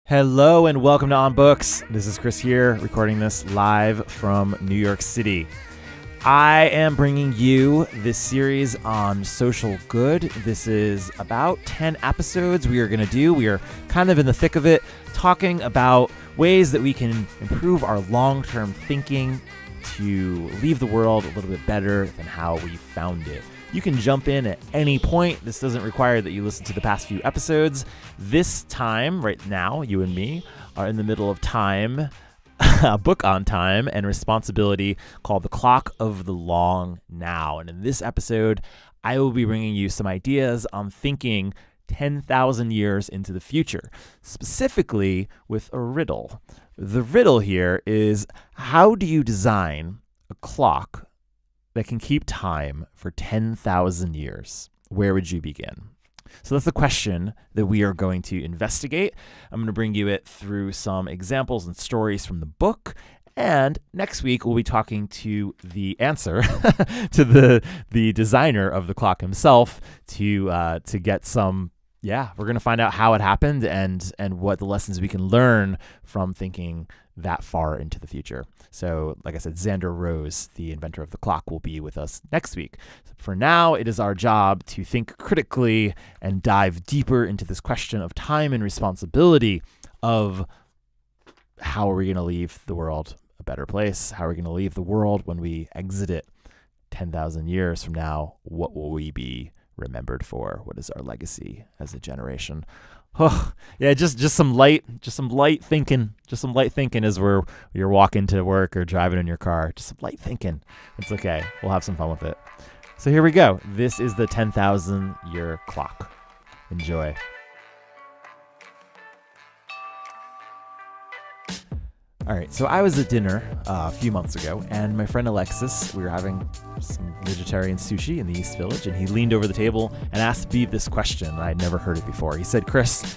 Hello and welcome to On Books. This is Chris here, recording this live from New York City. I am bringing you this series on social good. This is about 10 episodes we are going to do. We are kind of in the thick of it, talking about ways that we can improve our long-term thinking to leave the world a little bit better than how we found it. You can jump in at any point. This doesn't require that you listen to the past few episodes. This time, right now, you and me are in the middle of time, a book on time and responsibility called The Clock of the Long Now. And in this episode, I will be bringing you some ideas on thinking 10,000 years into the future, specifically with a riddle. The riddle here is, how do you design a clock that can keep time for 10,000 years? Where would you begin? So that's the question that we are going to investigate. I'm going to bring you it through some examples and stories from the book. And next week, we'll be talking to the answer, to the designer of the clock himself to get some, we're going to find out how it happened and what the lessons we can learn from thinking that far into the future. So, like I said, Xander Rose, the inventor of the clock, will be with us next week. For now, it is our job to think critically and dive deeper into this question of time and responsibility of how are we going to leave the world a better place? How are we going to leave the world when we exit it 10,000 years from now? What will we be remembered for? What is our legacy as a generation? Oh, yeah, just some light thinking as you're walking to work or driving in your car. Just some light thinking. It's okay. We'll have some fun with it. So here we go. This is the 10,000 year clock. Enjoy. All right, so I was at dinner a few months ago, and my friend Alexis, we were having some vegetarian sushi in the East Village, and he leaned over the table and asked me this question. I had never heard it before. He said, "Chris,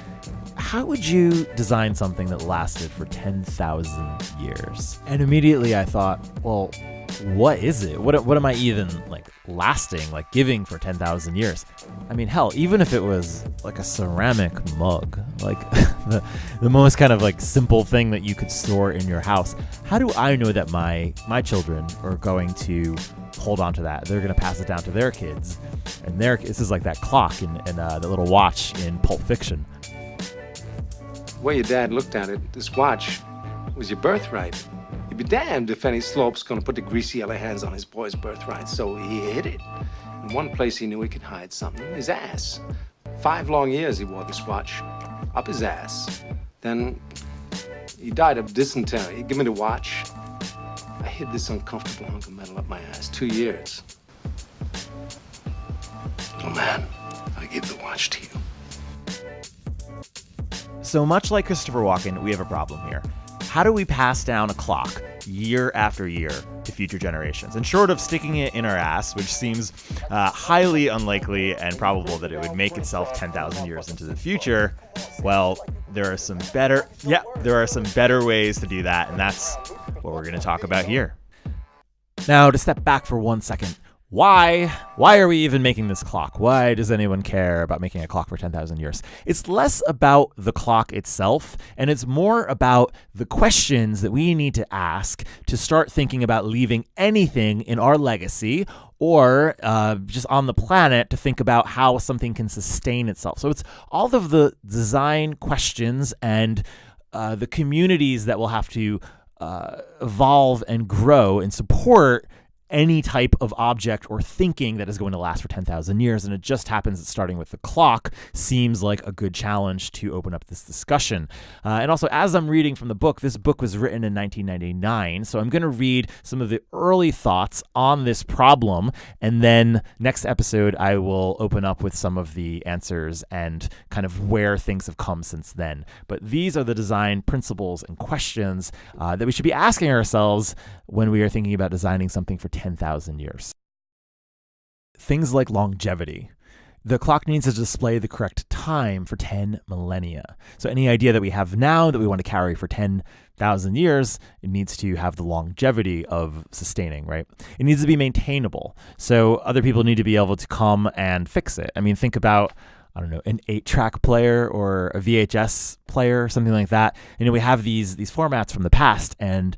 how would you design something that lasted for 10,000 years? And immediately I thought, well, what is it? What am I even lasting, giving for 10,000 years? I mean, hell, even if it was like a ceramic mug, the most kind of simple thing that you could store in your house. How do I know that my children are going to hold on to that? They're going to pass it down to their kids, and this is like that clock and the little watch in Pulp Fiction. The way your dad looked at it, this watch was your birthright. You'd be damned if any slope's gonna put the greasy yellow hands on his boy's birthright, so he hid it. In one place he knew he could hide something, his ass. 5 long years he wore this watch, up his ass. Then he died of dysentery. He gave me the watch. I hid this uncomfortable hunk of metal up my ass 2 years. Little man, I gave the watch to you. So much like Christopher Walken, we have a problem here. How do we pass down a clock year after year to future generations? And short of sticking it in our ass, which seems highly unlikely and probable that it would make itself 10,000 years into the future, well, there are some better ways to do that, and that's what we're going to talk about here. Now, to step back for 1 second, why are we even making this clock? Why does anyone care about making a clock for 10,000 years? It's less about the clock itself, and it's more about the questions that we need to ask to start thinking about leaving anything in our legacy or just on the planet to think about how something can sustain itself. So it's all of the design questions and the communities that will have to evolve and grow and support any type of object or thinking that is going to last for 10,000 years. And it just happens that starting with the clock seems like a good challenge to open up this discussion. And also, as I'm reading from the book, this book was written in 1999. So I'm going to read some of the early thoughts on this problem. And then next episode, I will open up with some of the answers and kind of where things have come since then. But these are the design principles and questions that we should be asking ourselves when we are thinking about designing something for 10,000 years. Things like longevity. The clock needs to display the correct time for 10 millennia. So any idea that we have now that we want to carry for 10,000 years, it needs to have the longevity of sustaining, right? It needs to be maintainable. So other people need to be able to come and fix it. I mean, think about I don't know, an 8-track player or a VHS player, something like that. We have these formats from the past, and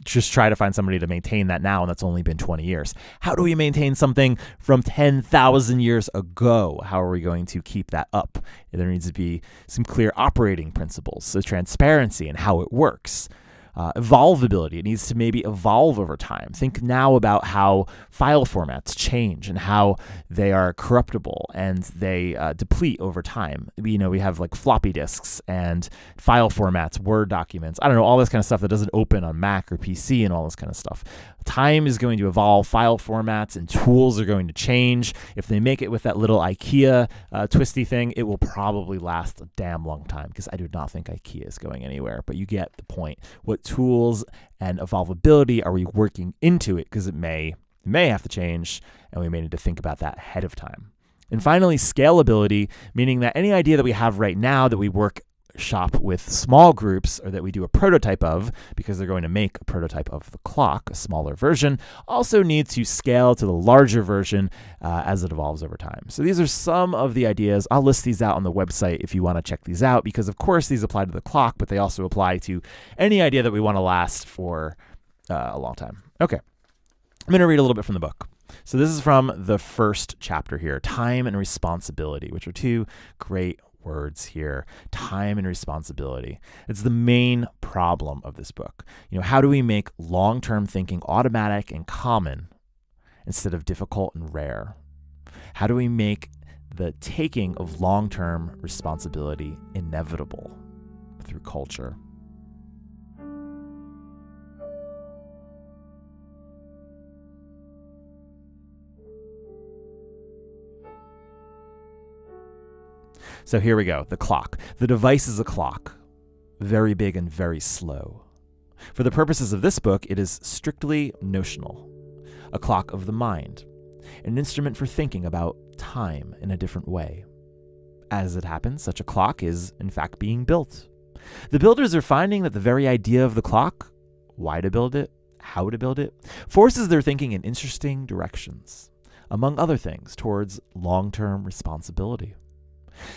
just try to find somebody to maintain that now, and that's only been 20 years. How do we maintain something from 10,000 years ago? How are we going to keep that up? There needs to be some clear operating principles, so transparency and how it works. Evolvability. It needs to maybe evolve over time. Think now about how file formats change and how they are corruptible and they deplete over time. We have like floppy disks and file formats, Word documents, I don't know, all this kind of stuff that doesn't open on Mac or PC and all this kind of stuff. Time is going to evolve, file formats and tools are going to change. If they make it with that little IKEA twisty thing, it will probably last a damn long time, because I do not think IKEA is going anywhere, but you get the point. What tools and evolvability are we working into it? Because it may have to change, and we may need to think about that ahead of time. And finally, scalability, meaning that any idea that we have right now that we workshop with small groups, or that we do a prototype of, because they're going to make a prototype of the clock, a smaller version, also needs to scale to the larger version as it evolves over time. So these are some of the ideas. I'll list these out on the website if you want to check these out, because of course these apply to the clock, but they also apply to any idea that we want to last for a long time. Okay, I'm going to read a little bit from the book. So this is from the first chapter here, time and responsibility, which are two great words here. Time and responsibility. It's the main problem of this book. How do we make long-term thinking automatic and common instead of difficult and rare? How do we make the taking of long-term responsibility inevitable through culture? So here we go, the clock. The device is a clock, very big and very slow. For the purposes of this book, it is strictly notional, a clock of the mind, an instrument for thinking about time in a different way. As it happens, such a clock is, in fact, being built. The builders are finding that the very idea of the clock, why to build it, how to build it, forces their thinking in interesting directions, among other things, towards long-term responsibility.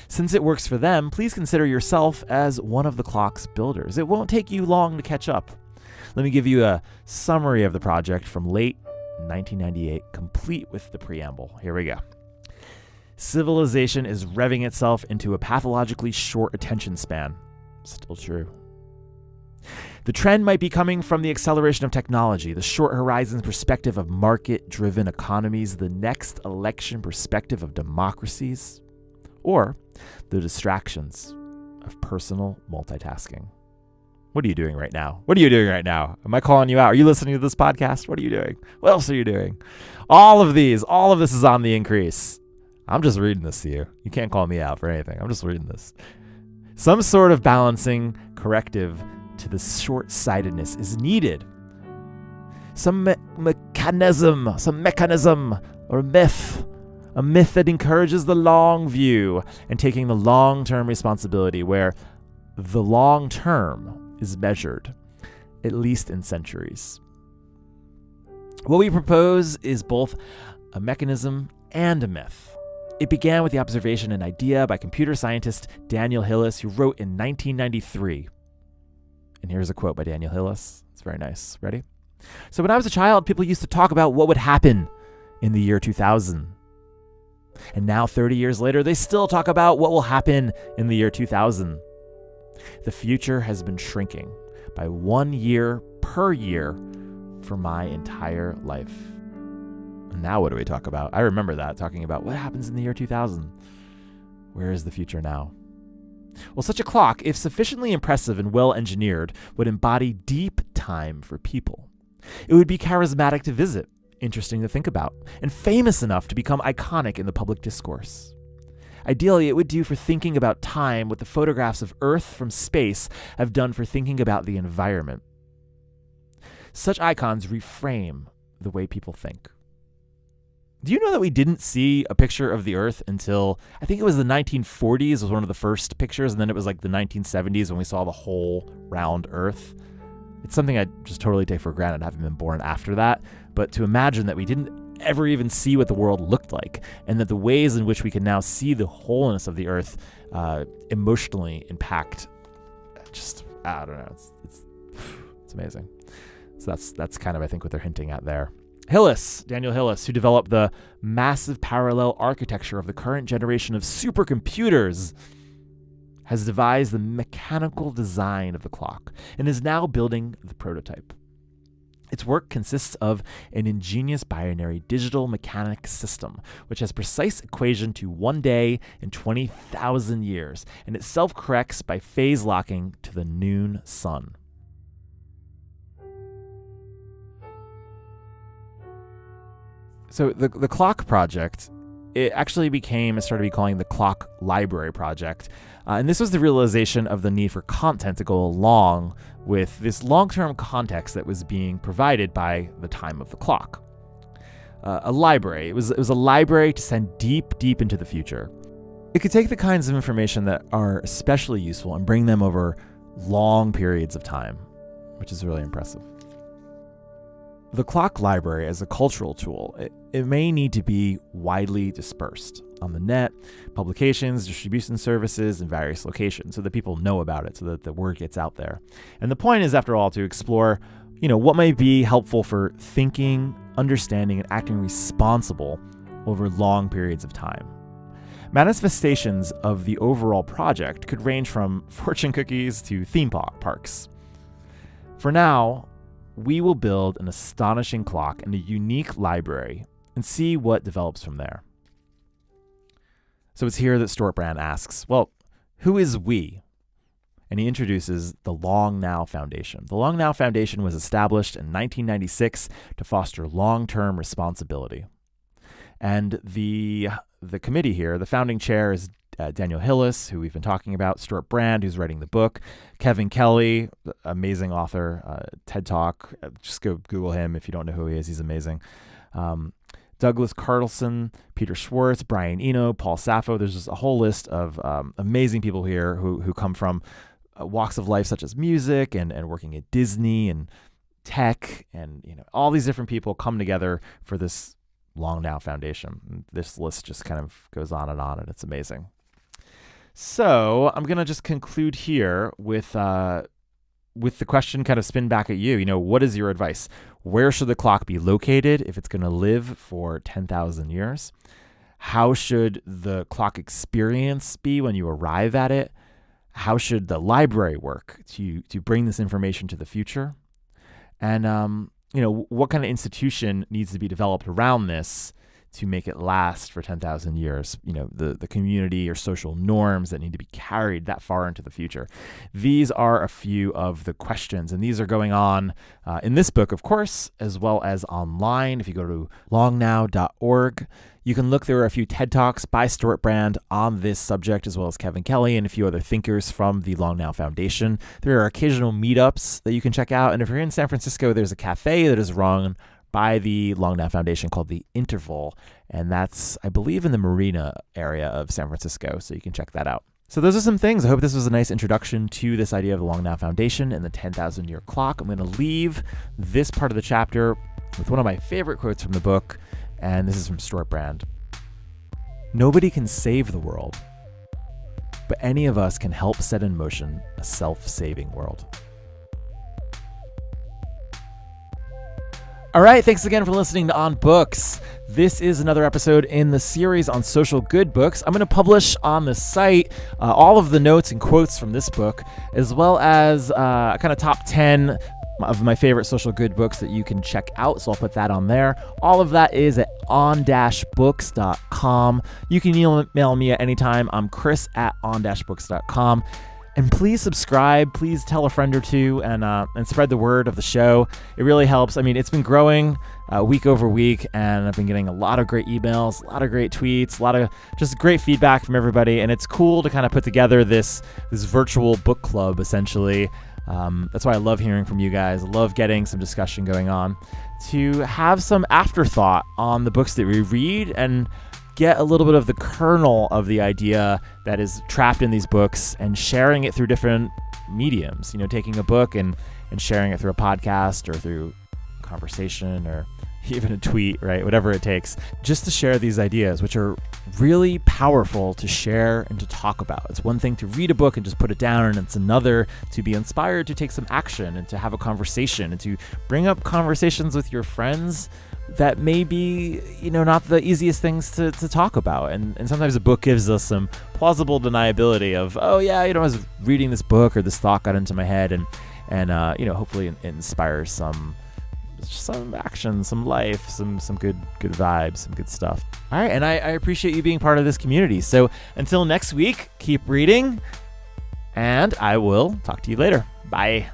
Since it works for them, please consider yourself as one of the clock's builders. It won't take you long to catch up. Let me give you a summary of the project from late 1998, complete with the preamble. Here we go. Civilization is revving itself into a pathologically short attention span. Still true. The trend might be coming from the acceleration of technology, the short horizon perspective of market-driven economies, the next election perspective of democracies, or the distractions of personal multitasking. What are you doing right now? What are you doing right now? Am I calling you out? Are you listening to this podcast? What are you doing? What else are you doing? All of this is on the increase. I'm just reading this to you. You can't call me out for anything. I'm just reading this. Some sort of balancing corrective to the short-sightedness is needed. Some mechanism or myth. A myth that encourages the long view and taking the long-term responsibility, where the long term is measured, at least in centuries. What we propose is both a mechanism and a myth. It began with the observation and idea by computer scientist Daniel Hillis, who wrote in 1993. And here's a quote by Daniel Hillis. It's very nice. Ready? So when I was a child, people used to talk about what would happen in the year 2000. And now, 30 years later, they still talk about what will happen in the year 2000. The future has been shrinking by 1 year per year for my entire life. And now what do we talk about? I remember that, talking about what happens in the year 2000. Where is the future now? Well, such a clock, if sufficiently impressive and well-engineered, would embody deep time for people. It would be charismatic to visit, interesting to think about, and famous enough to become iconic in the public discourse. Ideally, it would do for thinking about time what the photographs of Earth from space have done for thinking about the environment. Such icons reframe the way people think. Do you know that we didn't see a picture of the Earth until, I think it was the 1940s was one of the first pictures, and then it was like the 1970s when we saw the whole round Earth? It's something I just totally take for granted, having been born after that. But to imagine that we didn't ever even see what the world looked like, and that the ways in which we can now see the wholeness of the earth emotionally impact, just, I don't know, it's amazing. So that's kind of, I think, what they're hinting at there. Hillis, Daniel Hillis, who developed the massive parallel architecture of the current generation of supercomputers, has devised the mechanical design of the clock and is now building the prototype. Its work consists of an ingenious binary digital mechanics system, which has precise equation to 1 day in 20,000 years, and it self-corrects by phase locking to the noon sun. So the clock project, it actually started calling the Clock Library Project. And this was the realization of the need for content to go along with this long-term context that was being provided by the time of the clock. A library. It was a library to send deep into the future. It could take the kinds of information that are especially useful and bring them over long periods of time, which is really impressive. The clock library as a cultural tool, it may need to be widely dispersed on the net, publications, distribution services, and various locations so that people know about it, so that the word gets out there. And the point is, after all, to explore, what might be helpful for thinking, understanding, and acting responsible over long periods of time. Manifestations of the overall project could range from fortune cookies to theme parks. For now, we will build an astonishing clock and a unique library and see what develops from there. So it's here that Stewart Brand asks, well, who is we? And he introduces the Long Now Foundation. The Long Now Foundation was established in 1996 to foster long-term responsibility. And the committee here, the founding chair is Daniel Hillis, who we've been talking about, Stewart Brand, who's writing the book, Kevin Kelly, amazing author, TED Talk. Just go Google him if you don't know who he is. He's amazing. Douglas Carlston, Peter Schwartz, Brian Eno, Paul Saffo. There's just a whole list of amazing people here who come from walks of life such as music and working at Disney and tech, and all these different people come together for this Long Now Foundation. This list just kind of goes on, and it's amazing. So I'm going to just conclude here with the question kind of spin back at you. What is your advice? Where should the clock be located if it's going to live for 10,000 years? How should the clock experience be when you arrive at it? How should the library work to bring this information to the future? And, what kind of institution needs to be developed around this to make it last for 10,000 years, the community or social norms that need to be carried that far into the future. These are a few of the questions, and these are going on in this book, of course, as well as online. If you go to longnow.org, you can look. There are a few TED Talks by Stewart Brand on this subject, as well as Kevin Kelly and a few other thinkers from the Long Now Foundation. There are occasional meetups that you can check out, and if you're in San Francisco, there's a cafe that is run by the Long Now Foundation called The Interval, and that's, I believe, in the Marina area of San Francisco, so you can check that out. So those are some things. I hope this was a nice introduction to this idea of the Long Now Foundation and the 10,000-year clock. I'm going to leave this part of the chapter with one of my favorite quotes from the book, and this is from Stewart Brand. Nobody can save the world, but any of us can help set in motion a self-saving world. All right, thanks again for listening to On Books. This is another episode in the series on social good books. I'm going to publish on the site all of the notes and quotes from this book, as well as kind of top 10 of my favorite social good books that you can check out. So I'll put that on there. All of that is at on-books.com. You can email me at any time. I'm Chris at on-books.com. And please subscribe, please tell a friend or two, and spread the word of the show. It really helps. I mean, it's been growing week over week, and I've been getting a lot of great emails, a lot of great tweets, a lot of just great feedback from everybody. And it's cool to kind of put together this virtual book club, essentially. That's why I love hearing from you guys. I love getting some discussion going on, to have some afterthought on the books that we read and get a little bit of the kernel of the idea that is trapped in these books and sharing it through different mediums, taking a book and sharing it through a podcast or through conversation or even a tweet, right? Whatever it takes, just to share these ideas, which are really powerful to share and to talk about. It's one thing to read a book and just put it down, and it's another to be inspired to take some action and to have a conversation and to bring up conversations with your friends that may be, not the easiest things to talk about. And sometimes a book gives us some plausible deniability of, oh yeah, I was reading this book or this thought got into my head, and hopefully it inspires some action, some life, some good vibes, some good stuff. All right, and I appreciate you being part of this community. So until next week, keep reading, and I will talk to you later. Bye.